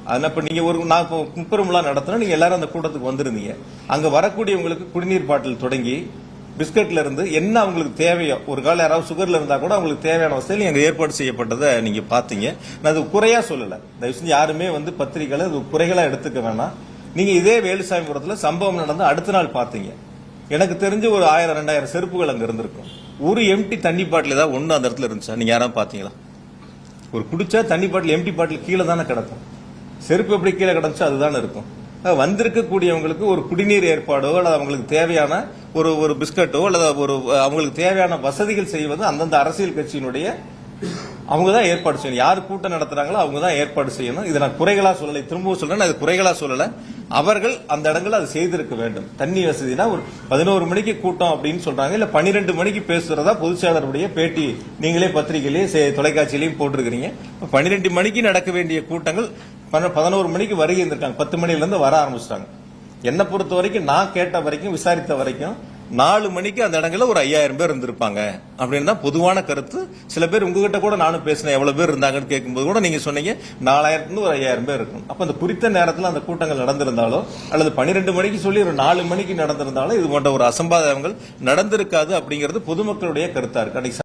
அதனால இப்ப நீங்க ஒரு நான் முப்பெரும்லா நடத்தினா நீங்க எல்லாரும் அந்த கூட்டத்துக்கு வந்திருந்தீங்க. அங்க வரக்கூடியவங்களுக்கு குடிநீர் பாட்டில் தொடங்கி பிஸ்கட்ல இருந்து என்ன அவங்களுக்கு தேவையோ, ஒரு கால யாராவது சுகர்ல இருந்தா கூட அவங்களுக்கு தேவையான வசதியில் எங்க ஏற்பாடு செய்யப்பட்டதை நீங்க பாத்தீங்க. நான் அது குறையா சொல்லல. தயவு செஞ்சு யாருமே பத்திரிகைகளை அது குறைகளா எடுத்துக்க வேணாம். நீங்க இதே வேலுசாமிபுரத்துல சம்பவம் நடந்து அடுத்த நாள் பாத்தீங்க. எனக்கு தெரிஞ்சு ஒரு 1000-2000 செருப்புகள் அங்க இருந்திருக்கும். ஒரு எம்டி தண்ணி பாட்டில் ஏதாவது ஒண்ணு அந்த இடத்துல இருந்துச்சா? நீங்க யாராவது பாத்தீங்களா? ஒரு குடிச்சா தண்ணி பாட்டில் எம்டி பாட்டில் கீழே தானே கிடக்கும். செருப்பு எப்படி கீழே கிடந்துச்சோ அதுதானே இருக்கும். வந்திருக்கக்கூடியவங்களுக்கு ஒரு குடிநீர் ஏற்பாடோ அல்லது அவங்களுக்கு தேவையான ஒரு பிஸ்கட்டோ அல்லது அவங்களுக்கு தேவையான வசதிகள் செய்வது அந்தந்த அரசியல் கட்சியினுடைய அவங்க தான் ஏற்பாடு செய்யணும். யாரு கூட்டம் நடத்துறாங்களோ அவங்க தான் ஏற்பாடு செய்யணும். இதை நான் குறைகளா சொல்லலை, திரும்பவும் சொல்றேன், அது குறைகளா சொல்லல. அவர்கள் அந்த இடங்களில் அது செய்திருக்க வேண்டும். தண்ணி வசதினா ஒரு 11 மணிக்கு கூட்டம் அப்படின்னு சொல்றாங்க, இல்ல 12 மணிக்கு பேசுறதா பொதுச்செயலாளருடைய பேட்டி நீங்களே பத்திரிகையிலேயே தொலைக்காட்சியிலையும் போட்டிருக்கிறீங்க. 12 மணிக்கு நடக்க வேண்டிய கூட்டங்கள் 11 மணிக்கு வருகை இருந்திருக்காங்க. 10 மணில இருந்து வர ஆரம்பிச்சிட்டாங்க. என்னை பொறுத்த வரைக்கும், நான் கேட்ட வரைக்கும், விசாரித்த வரைக்கும் 4 மணிக்கு அந்த இடங்களில் ஒரு 5000 பேர் இருந்திருப்பாங்க அப்படின்னு தான் பொதுவான கருத்து. சில பேர் உங்ககிட்ட கூட நானும் பேசினேன், எவ்வளவு பேர் இருந்தாங்கன்னு கேட்கும்போது கூட நீங்க சொன்னீங்க 4000 ஒரு 5000 பேர் இருக்கும். அப்ப அந்த குறித்த நேரத்தில் அந்த கூட்டங்கள் நடந்திருந்தாலோ அல்லது 12 மணிக்கு சொல்லி ஒரு 4 மணிக்கு நடந்திருந்தாலோ இது போன்ற ஒரு அசம்பாவிதங்கள் நடந்திருக்காது அப்படிங்கிறது பொதுமக்களுடைய கருத்தா இருக்கு.